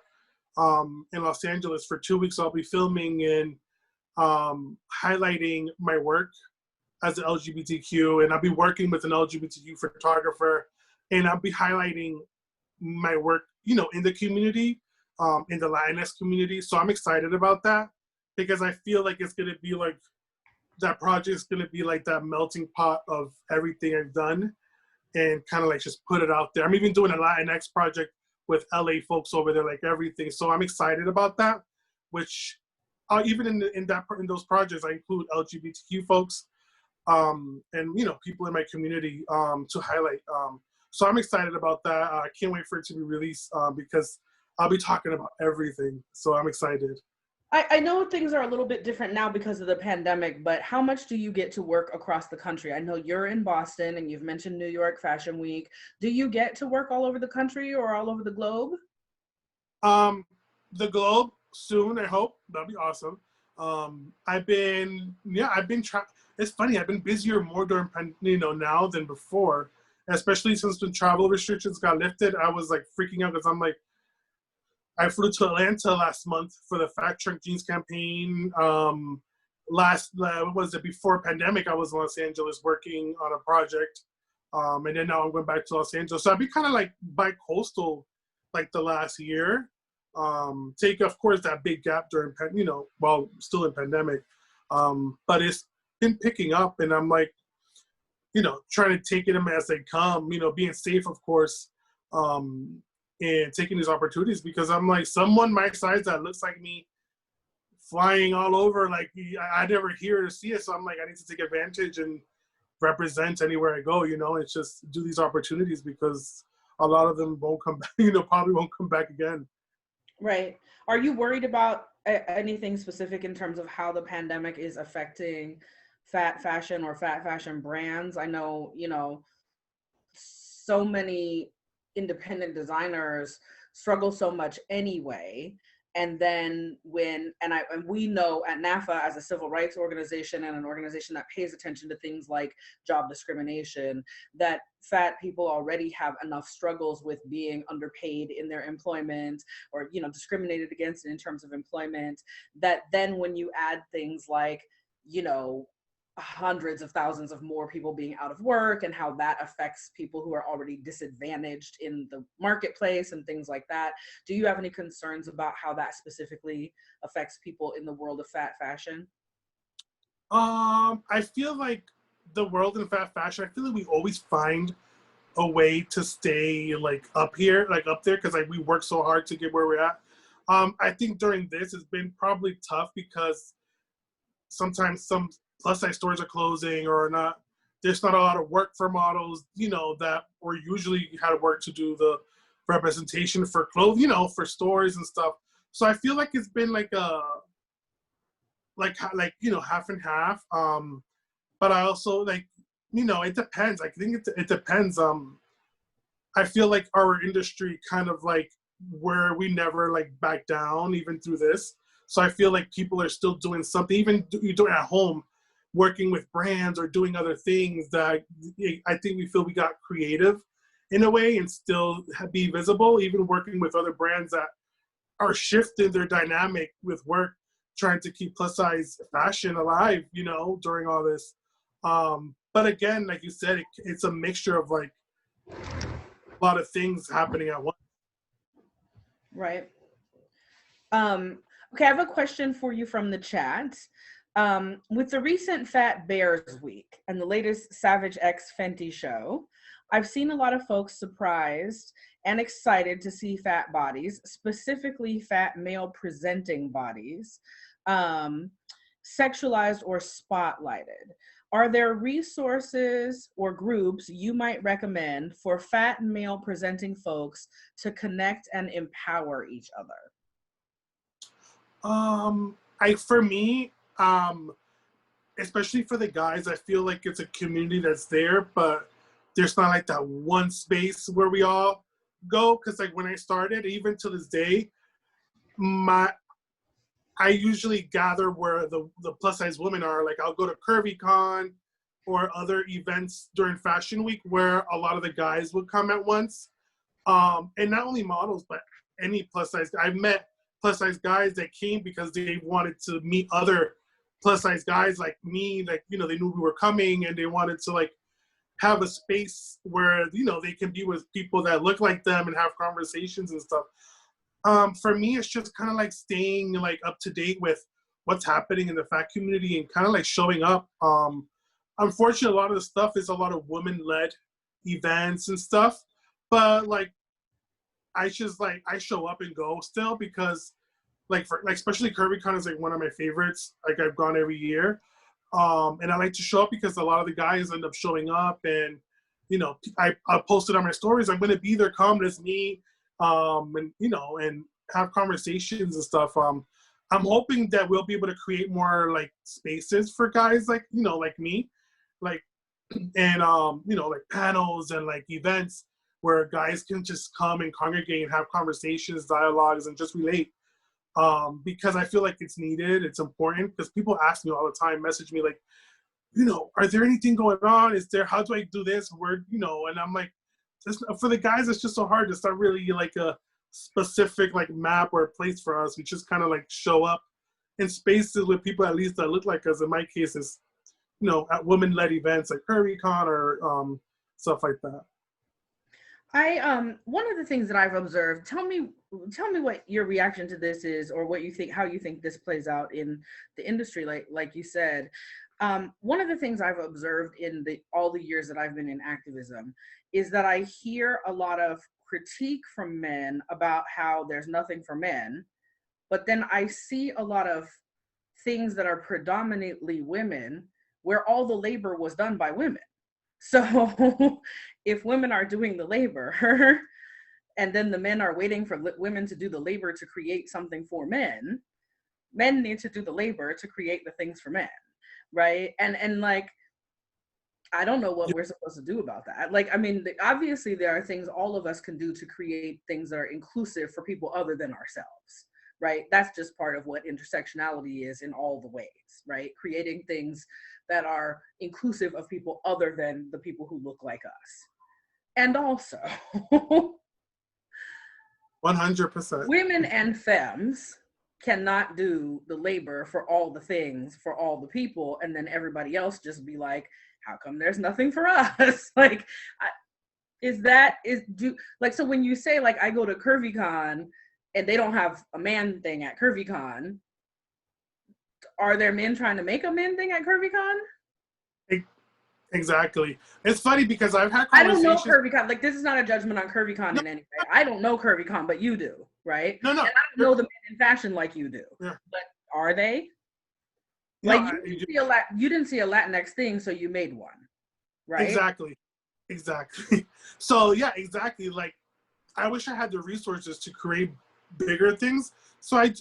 in Los Angeles. For 2 weeks, I'll be filming and highlighting my work as an LGBTQ, and I'll be working with an LGBTQ photographer, and I'll be highlighting my work, in the community, in the Latinx community. So I'm excited about that, because I feel like it's gonna be like, that project is gonna be like that melting pot of everything I've done, and kind of like just put it out there. I'm even doing a Latinx project with LA folks over there, like everything. So I'm excited about that, which even in those projects, I include LGBTQ folks, and people in my community to highlight. So I'm excited about that. I can't wait for it to be released, because I'll be talking about everything. So I'm excited. I know things are a little bit different now because of the pandemic, but how much do you get to work across the country? I know you're in Boston and you've mentioned New York Fashion Week. Do you get to work all over the country or all over the globe? The globe soon, I hope. That'd be awesome. It's funny, I've been busier more during, now than before, especially since the travel restrictions got lifted. I was like freaking out because I'm like, I flew to Atlanta last month for the Fat Shrink Jeans campaign. What was it, before pandemic, I was in Los Angeles working on a project. And then now I'm going back to Los Angeles. So I've been kind of like bi-coastal like the last year. Take, of course, that big gap during, still in pandemic. But it's been picking up and I'm like, trying to take it as they come, being safe, of course, and taking these opportunities because I'm like, someone my size that looks like me flying all over, like I never hear or see it. So I'm like, I need to take advantage and represent anywhere I go, it's just do these opportunities because a lot of them won't come back, probably won't come back again. Right. Are you worried about anything specific in terms of how the pandemic is affecting fat fashion or fat fashion brands? I know, so many independent designers struggle so much anyway. And then and we know at NAAFA as a civil rights organization and an organization that pays attention to things like job discrimination, that fat people already have enough struggles with being underpaid in their employment or, discriminated against in terms of employment, that then when you add things like, hundreds of thousands of more people being out of work and how that affects people who are already disadvantaged in the marketplace and things like that. Do you have any concerns about how that specifically affects people in the world of fat fashion? I feel like the world in fat fashion, I feel like we always find a way to stay like up here, like up there, because like we work so hard to get where we're at. I think during this it's been probably tough because sometimes some plus size stores are closing or not. There's not a lot of work for models, that were usually had to work to do the representation for clothes, for stores and stuff. So I feel like it's been like half and half. But I also like, it depends. I think it depends. I feel like our industry kind of like where we never like back down even through this. So I feel like people are still doing something, even you do it at home, working with brands or doing other things that I think we feel we got creative in a way and still be visible, even working with other brands that are shifting their dynamic with work, trying to keep plus size fashion alive, during all this. But again, like you said, it's a mixture of like a lot of things happening at once. Right. Okay, I have a question for you from the chat. With the recent Fat Bears Week and the latest Savage X Fenty show, I've seen a lot of folks surprised and excited to see fat bodies, specifically fat male presenting bodies, sexualized or spotlighted. Are there resources or groups you might recommend for fat male presenting folks to connect and empower each other? For me, especially for the guys, I feel like it's a community that's there, but there's not like that one space where we all go. Cause like when I started, even to this day, I usually gather where the plus size women are. Like I'll go to CurvyCon or other events during Fashion Week where a lot of the guys would come at once. And not only models, but any plus size. I've met plus size guys that came because they wanted to meet other plus size guys like me, like, they knew we were coming and they wanted to like have a space where, they can be with people that look like them and have conversations and stuff. For me, it's just kind of like staying like up to date with what's happening in the fat community and kind of like showing up. Unfortunately, a lot of the stuff is a lot of women-led events and stuff, but like, I show up and go still because especially CurvyCon is like one of my favorites. Like I've gone every year. And I like to show up because a lot of the guys end up showing up and, I posted on my stories, I'm going to be there, come, it's me, and have conversations and stuff. I'm hoping that we'll be able to create more like spaces for guys like, you know, like me, like, and, you know, like panels and like events where guys can just come and congregate and have conversations, dialogues, and just relate. Because I feel like it's needed, it's important, because people ask me all the time, message me like, you know, are there anything going on? Is there, how do I do this? Where, you know, and I'm like, for the guys, it's just so hard. It's not really like a specific like map or a place for us. We just kind of like show up in spaces with people at least that look like us. In my case, is, you know, at women-led events like CurryCon or stuff like that. One of the things that I've observed, tell me what your reaction to this is, or what you think, how you think this plays out in the industry. Like you said, one of the things I've observed in all the years that I've been in activism is that I hear a lot of critique from men about how there's nothing for men, but then I see a lot of things that are predominantly women where all the labor was done by women. So if women are doing the labor and then the men are waiting for women to do the labor to create something for men, men need to do the labor to create the things for men, right? And like, I don't know what we're supposed to do about that. Like, I mean, obviously there are things all of us can do to create things that are inclusive for people other than ourselves, right? That's just part of what intersectionality is in all the ways, right? Creating things that are inclusive of people other than the people who look like us. And also, 100%. Women and femmes cannot do the labor for all the things for all the people, and then everybody else just be like, how come there's nothing for us? Like, so when you say like, I go to CurvyCon and they don't have a man thing at CurvyCon, are there men trying to make a men thing at CurvyCon? Exactly. It's funny because I've had conversations. I don't know CurvyCon. Like, this is not a judgment on CurvyCon in any way. I don't know CurvyCon, but you do, right? No. And I don't know the men in fashion like you do. Yeah. But are they? Like, no, you didn't see a Latinx thing, so you made one, right? Exactly. So yeah, exactly. Like, I wish I had the resources to create bigger things. So I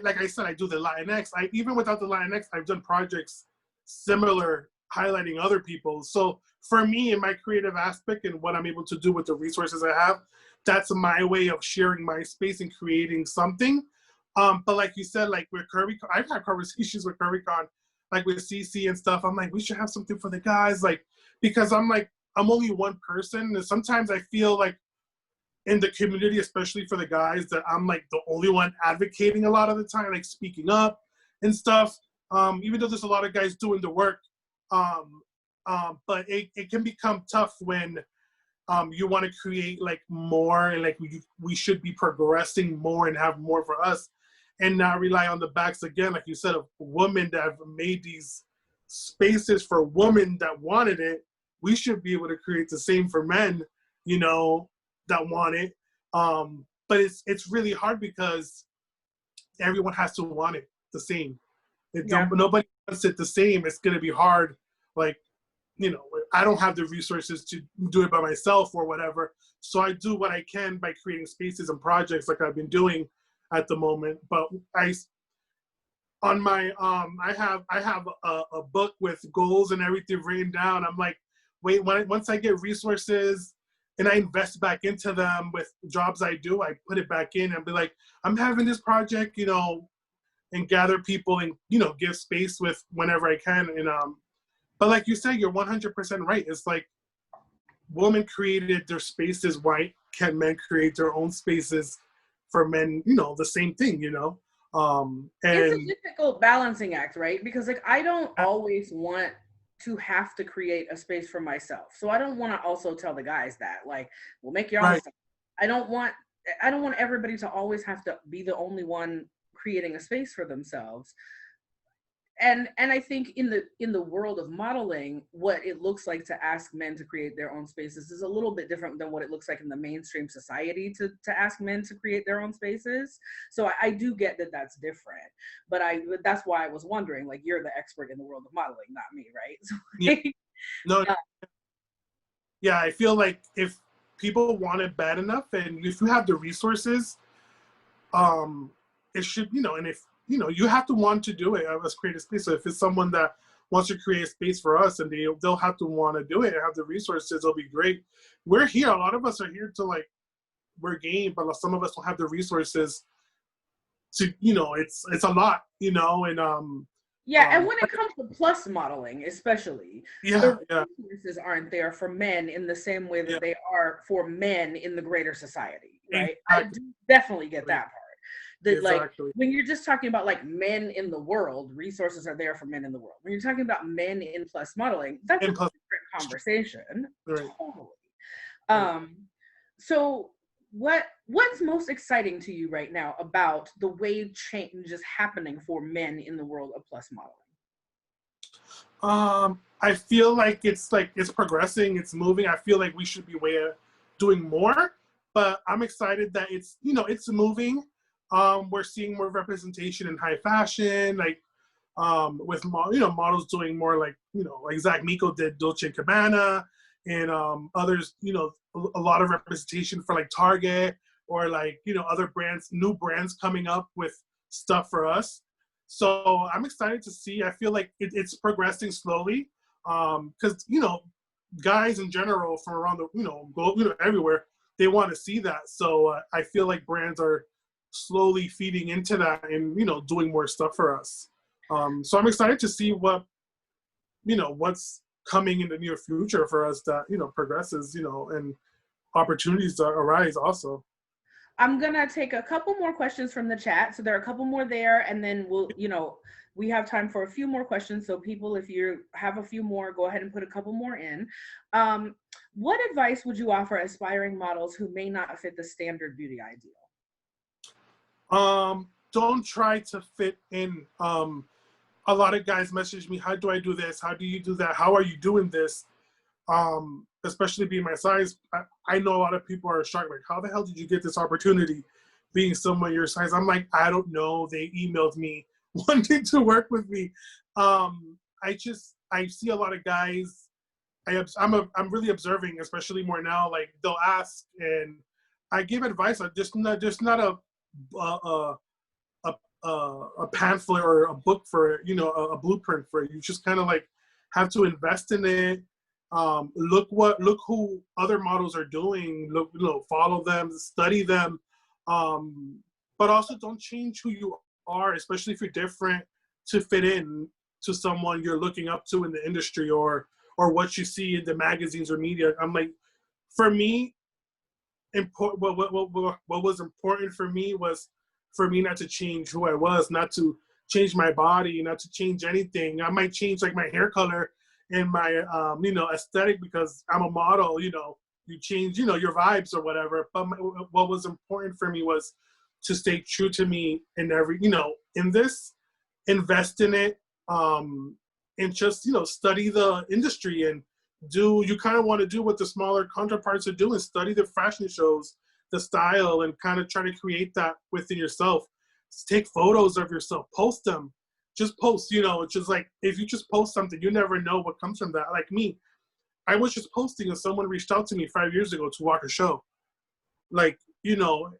like I said, I do the Latinx. Even without the Latinx, I've done projects similar, highlighting other people. So for me, in my creative aspect and what I'm able to do with the resources I have, that's my way of sharing my space and creating something. But like you said, like with CurvyCon, I've had conversations with CurvyCon, like with CC and stuff. I'm like, we should have something for the guys, like, because I'm like, I'm only one person, and sometimes I feel like in the community, especially for the guys, that I'm like the only one advocating a lot of the time, like speaking up and stuff. Even though there's a lot of guys doing the work, but it can become tough when you want to create like more, and like we should be progressing more and have more for us, and not rely on the backs again, like you said, of women that have made these spaces for women that wanted it. We should be able to create the same for men, you know, that want it. But it's really hard because everyone has to want it the same. Nobody wants it the same. It's gonna be hard. Like, you know, I don't have the resources to do it by myself or whatever. So I do what I can by creating spaces and projects like I've been doing at the moment. But I have a book with goals and everything written down. I'm like, wait, once I get resources and I invest back into them with jobs I do, I put it back in and be like, I'm having this project, you know, and gather people and, you know, give space with whenever I can. And but like you said, you're 100% right. It's like, women created their spaces. Why can't men create their own spaces for men? You know, the same thing, you know? And it's a difficult balancing act, right? Because like, I don't always want to have to create a space for myself. So I don't want to also tell the guys that, like, well, make your own stuff. I don't want everybody to always have to be the only one creating a space for themselves. And I think in the world of modeling, what it looks like to ask men to create their own spaces is a little bit different than what it looks like in the mainstream society to ask men to create their own spaces. So I do get that that's different, but that's why I was wondering, like, you're the expert in the world of modeling, not me, right? So, yeah, I feel like if people want it bad enough, and if you have the resources, it should, you know, and if you know, you have to want to do it. Let's create a space. So if it's someone that wants to create a space for us, and they'll have to want to do it and have the resources, it'll be great. We're here. A lot of us are here to like, we're game, but some of us don't have the resources to, you know, it's a lot, you know, and yeah, and when it comes to plus modeling, especially, the resources aren't there for men in the same way that they are for men in the greater society, right? Exactly. I do definitely get that part. That like when you're just talking about like men in the world, resources are there for men in the world. When you're talking about men in plus modeling, that's a different conversation. Right. Totally. So what's most exciting to you right now about the way change is happening for men in the world of plus modeling? I feel like it's progressing, it's moving. I feel like we should be doing more, but I'm excited that it's, you know, it's moving. We're seeing more representation in high fashion, like with models doing more, like, you know, like Zach Miko did Dolce & Gabbana, and others, you know, a lot of representation for like Target, or like, you know, other brands, new brands coming up with stuff for us. So I'm excited to see. I feel like it's progressing slowly, because, you know, guys in general from around the, you know, globe, you know, everywhere, they want to see that. So I feel like brands are slowly feeding into that and, you know, doing more stuff for us. So I'm excited to see what, you know, what's coming in the near future for us that, you know, progresses, you know, and opportunities arise also. I'm gonna take a couple more questions from the chat. So there are a couple more there, and then we'll, you know, we have time for a few more questions. So people, if you have a few more, go ahead and put a couple more in. What advice would you offer aspiring models who may not fit the standard beauty ideal? Don't try to fit in. A lot of guys message me, how do I do this? How do you do that? How are you doing this? Especially being my size, I know a lot of people are shocked, like, how the hell did you get this opportunity being someone your size? I'm like, I don't know. They emailed me wanting to work with me. I see a lot of guys, I'm really observing, especially more now, like they'll ask and I give advice. Just not a pamphlet or a book for it, you know, a blueprint for it. You just kind of like have to invest in it. Look who other models are doing. Look, you know, follow them, study them, but also don't change who you are, especially if you're different, to fit in to someone you're looking up to in the industry, or what you see in the magazines or media. I'm like, for me, what was important for me was for me not to change who I was, not to change my body, not to change anything. I might change like my hair color and my you know, aesthetic because I'm a model. You know, you change, you know, your vibes or whatever. But what was important for me was to stay true to me in every, you know, in this, invest in it, and just, you know, study the industry and you kind of want to do what the smaller counterparts are doing, study the fashion shows, the style, and kind of try to create that within yourself. Take photos of yourself, post them. Just post, you know, it's just like, if you just post something, you never know what comes from that. Like me, I was just posting and someone reached out to me 5 years ago to walk a show. Like, you know,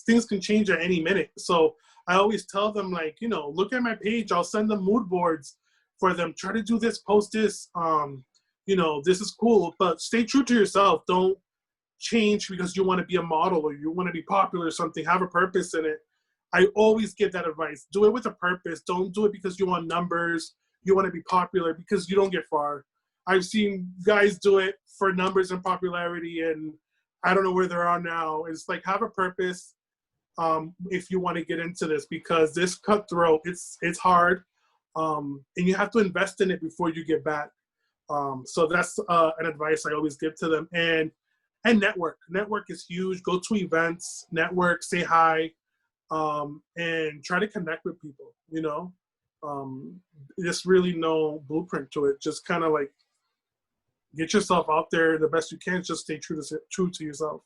things can change at any minute. So I always tell them, like, you know, look at my page. I'll send them mood boards for them. Try to do this, post this. You know, this is cool, but stay true to yourself. Don't change because you want to be a model or you want to be popular or something. Have a purpose in it. I always give that advice. Do it with a purpose. Don't do it because you want numbers, you want to be popular, because you don't get far. I've seen guys do it for numbers and popularity, and I don't know where they're on now. It's like, have a purpose if you want to get into this, because this cutthroat, it's hard, and you have to invest in it before you get back. So that's an advice I always give to them. And network. Network is huge. Go to events, network, say hi, and try to connect with people, you know. There's really no blueprint to it. Just kind of like get yourself out there the best you can. Just stay true to yourself.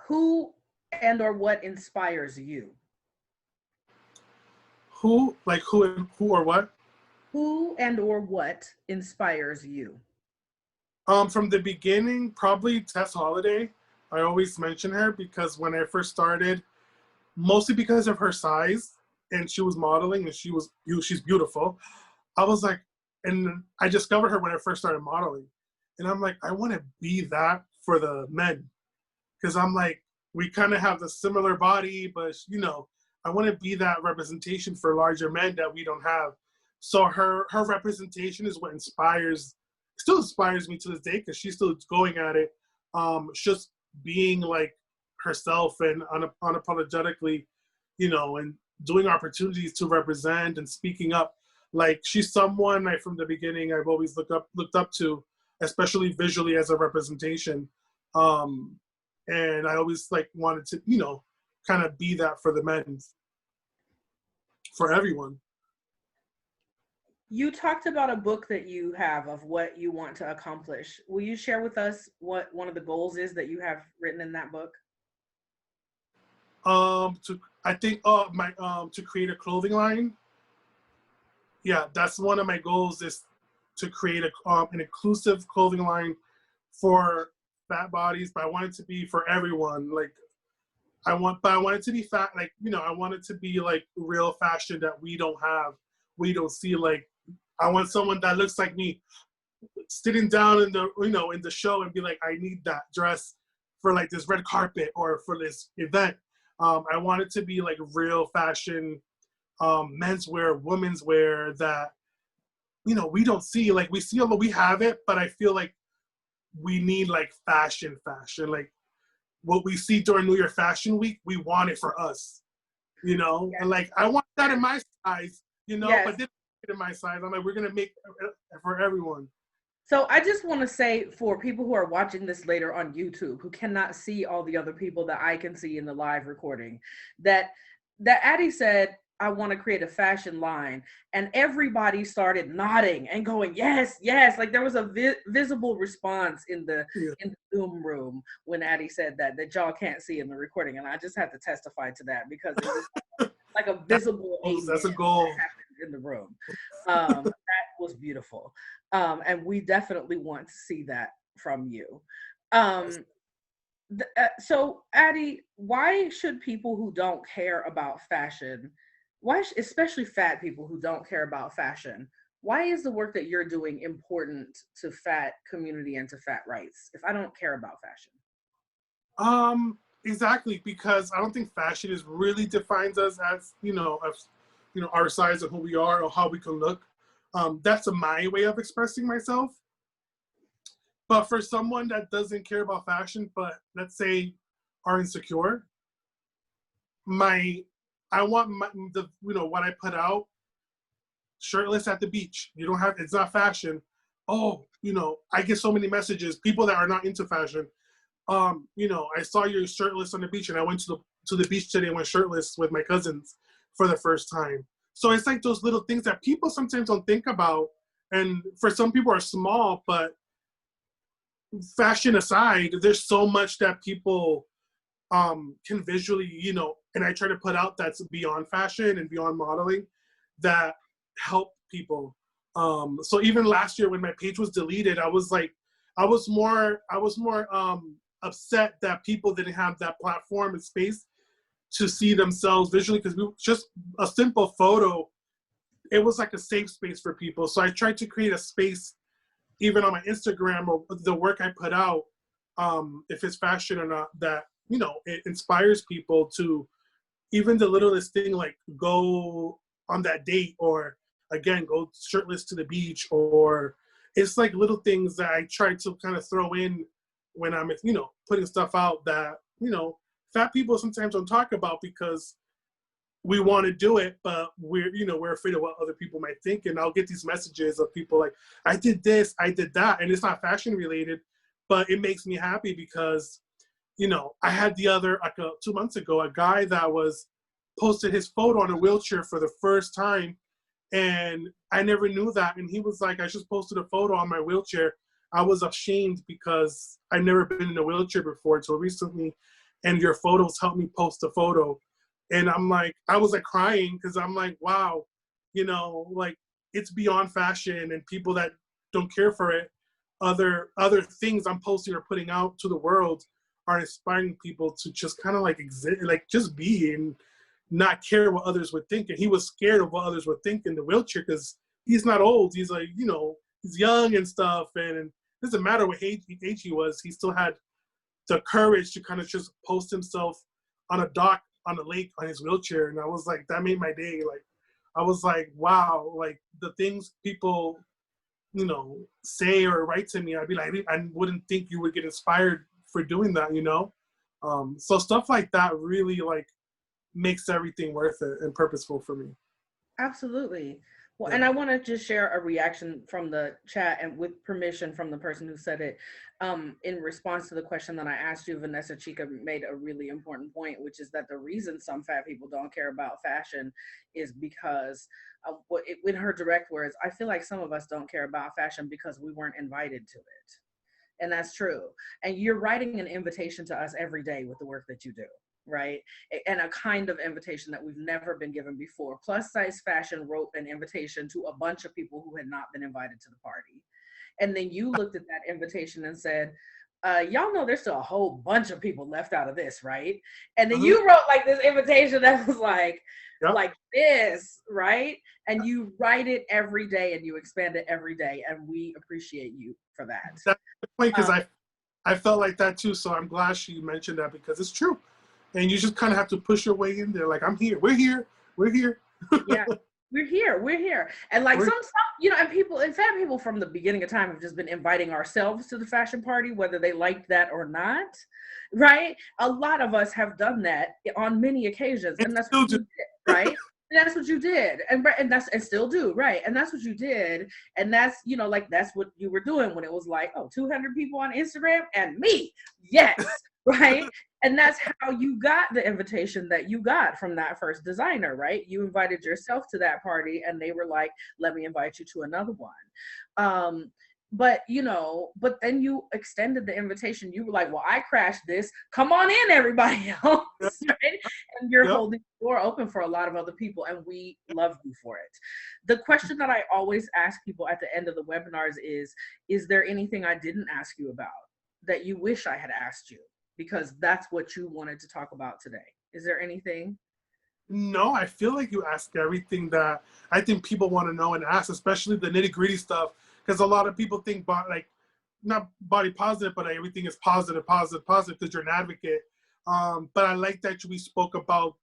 Who and or what inspires you? Who or what? Who and or what inspires you? From the beginning, probably Tess Holiday. I always mention her because when I first started, mostly because of her size, and she was modeling, and she's beautiful. I was like, and I discovered her when I first started modeling, and I'm like, I want to be that for the men, because I'm like, we kind of have the similar body, but you know, I want to be that representation for larger men that we don't have. So her representation is what still inspires me to this day, because she's still going at it. Just being like herself and unapologetically, you know, and doing opportunities to represent and speaking up. Like, she's someone from the beginning I've always looked up to, especially visually as a representation. And I always like wanted to, you know, kind of be that for the men, for everyone. You talked about a book that you have of what you want to accomplish. Will you share with us what one of the goals is that you have written in that book? I think my to create a clothing line. Yeah, that's one of my goals, is to create an inclusive clothing line for fat bodies, but I want it to be for everyone. Like, I want it to be fat, like, you know, I want it to be like real fashion that we don't have, we don't see. Like, I want someone that looks like me sitting down in the, you know, in the show and be like, I need that dress for like this red carpet or for this event. I want it to be like real fashion, menswear, women's wear that, you know, we don't see. Like, we see, although we have it, but I feel like we need like fashion, like what we see during New Year Fashion Week, we want it for us, you know? Yes. And like, I want that in my size, you know, yes. But this in my size, I'm like, we're gonna make it for everyone. So I just want to say, for people who are watching this later on YouTube, who cannot see all the other people that I can see in the live recording, that Ady said, I want to create a fashion line, and everybody started nodding and going, yes, yes. Like, there was a visible response in the Zoom room when Ady said that y'all can't see in the recording. And I just had to testify to that, because it was like a visible that's a goal in the room. That was beautiful. And we definitely want to see that from you. So Ady, why should people who don't care about fashion, especially fat people who don't care about fashion, why is the work that you're doing important to fat community and to fat rights if I don't care about fashion? Exactly, because I don't think fashion is really defines us as, our size and who we are or how we can look. That's my way of expressing myself. But for someone that doesn't care about fashion, but let's say are insecure, I want what I put out, shirtless at the beach. It's not fashion. Oh, I get so many messages, people that are not into fashion. I saw you shirtless on the beach, and I went to the beach today and went shirtless with my cousins for the first time. So it's like those little things that people sometimes don't think about. And for some people are small, but fashion aside, there's so much that people can visually, and I try to put out that's beyond fashion and beyond modeling that help people. So even last year when my page was deleted, I was more upset that people didn't have that platform and space to see themselves visually, because just a simple photo, it was like a safe space for people. So I tried to create a space even on my Instagram or the work I put out, if it's fashion or not, that it inspires people to, even the littlest thing, like go on that date, or again, go shirtless to the beach, or it's like little things that I try to kind of throw in when I'm, putting stuff out that, fat people sometimes don't talk about because we want to do it, but we're afraid of what other people might think. And I'll get these messages of people like, I did this, I did that. And it's not fashion related, but it makes me happy because, I had 2 months ago, a guy that was posted his photo on a wheelchair for the first time. And I never knew that. And he was like, I just posted a photo on my wheelchair. I was ashamed because I've never been in a wheelchair before until recently. And your photos helped me post a photo. And I'm like, I was like crying because I'm like, wow, like it's beyond fashion, and people that don't care for it, other things I'm posting or putting out to the world are inspiring people to just kind of like exist, like just be and not care what others would think. And he was scared of what others would think in the wheelchair because he's not old. He's like, you know, he's young and stuff. And it doesn't matter what age he was, he still had the courage to kind of just post himself on a dock on the lake on his wheelchair. And I was like, that made my day. Like, I was like, wow, like the things people, you know, say or write to me, I'd be like, I wouldn't think you would get inspired for doing that, you know? So stuff like that really like makes everything worth it and purposeful for me. Absolutely. Well, Yeah. and I want to just share a reaction from the chat and with permission from the person who said it. In response to the question that I asked you, Vanessa Chica made a really important point, which is that the reason some fat people don't care about fashion is because, in her direct words, I feel like some of us don't care about fashion because we weren't invited to it. And that's true. And you're writing an invitation to us every day with the work that you do, right? And a kind of invitation that we've never been given before. Plus size fashion wrote an invitation to a bunch of people who had not been invited to the party. And then you looked at that invitation and said, y'all know there's still a whole bunch of people left out of this, right? And then you wrote like this invitation that was like this, right? And you write it every day and you expand it every day. And we appreciate you for that. That's the point, because I felt like that too. So I'm glad she mentioned that because it's true. And you just kind of have to push your way in there. Like, I'm here. We're here. We're here. Yeah. We're here. We're here. And like some, you know, and fat people from the beginning of time have just been inviting ourselves to the fashion party, whether they liked that or not. Right. A lot of us have done that on many occasions. And that's what you did, right? And that's what you did. And still do. Right. And that's what you did. And that's, you know, like, that's what you were doing when it was like, oh, 200 people on Instagram and me. Yes. Right. And that's how you got the invitation that you got from that first designer, right? You invited yourself to that party and they were like, let me invite you to another one. But, you know, but then you extended the invitation. You were like, well, I crashed this. Come on in, everybody else. Right? And you're holding the door open for a lot of other people. And we love you for it. The question that I always ask people at the end of the webinars is there anything I didn't ask you about that you wish I had asked you? Because that's what you wanted to talk about today. Is there anything? No, I feel like you asked everything that I think people want to know and ask, especially the nitty gritty stuff. Because a lot of people think not body positive, but everything is positive because you're an advocate. But I like that we spoke about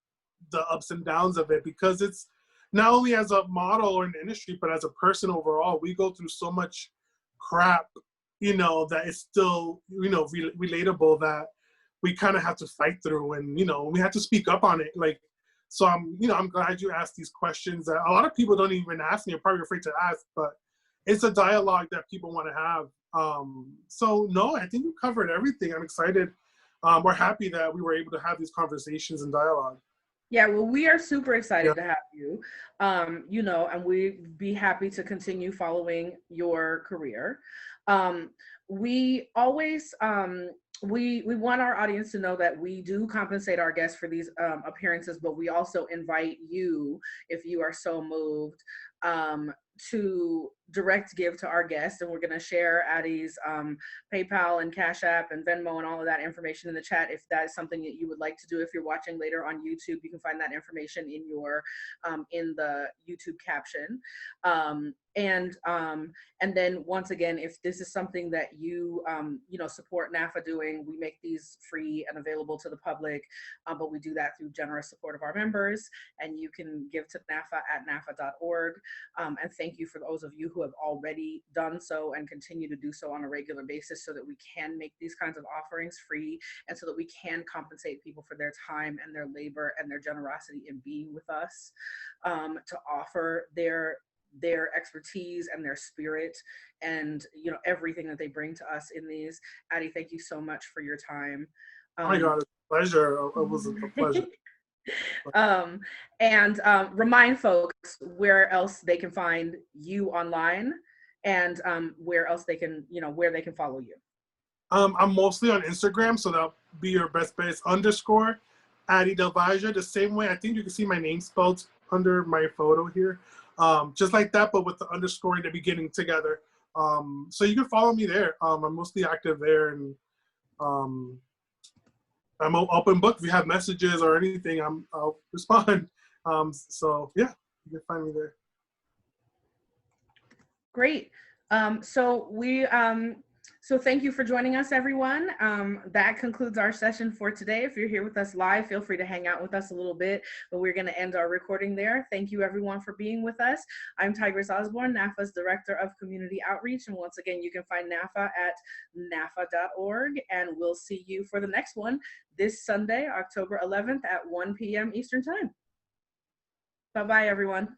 the ups and downs of it, because it's not only as a model or an industry, but as a person overall, we go through so much crap, you know, that it's still, you know, relatable, that we kind of have to fight through, and, you know, we have to speak up on it. Like, so I'm glad you asked these questions that a lot of people don't even ask me, are probably afraid to ask, but it's a dialogue that people want to have. So no, I think you covered everything. I'm excited. We're happy that we were able to have these conversations and dialogue. Yeah, well, we are super excited to have you, you know, and we'd be happy to continue following your career. We always, we want our audience to know that we do compensate our guests for these appearances, but we also invite you, if you are so moved, to direct give to our guests. And we're going to share Ady's PayPal and Cash App and Venmo and all of that information in the chat. If that is something that you would like to do, if you're watching later on YouTube, you can find that information in your in the YouTube caption. And then once again, if this is something that you you know, support NAAFA doing, we make these free and available to the public, but we do that through generous support of our members. And you can give to NAAFA at naafa.org. And thank you for those of you who have already done so and continue to do so on a regular basis, so that we can make these kinds of offerings free, and so that we can compensate people for their time and their labor and their generosity in being with us, to offer their expertise and their spirit and, you know, everything that they bring to us in these. Ady, thank you so much for your time. Oh my God, it's a pleasure. It was a pleasure. And remind folks where else they can find you online, and where else they can, you know, where they can follow you. I'm mostly on Instagram, so that'll be your best bet. It's _ Ady Del Valle, the same way. I think you can see my name spelled under my photo here. Just like that, but with the underscore in the beginning together. So you can follow me there. I'm mostly active there, and I'm an open book. If you have messages or anything, I'll respond. So yeah, you can find me there. Great. So thank you for joining us, everyone. That concludes our session for today. If you're here with us live, feel free to hang out with us a little bit, but we're going to end our recording there. Thank you, everyone, for being with us. I'm Tigress Osborn, NAAFA's Director of Community Outreach. And once again, you can find NAAFA at naafa.org. And we'll see you for the next one this Sunday, October 11th at 1 p.m. Eastern Time. Bye-bye, everyone.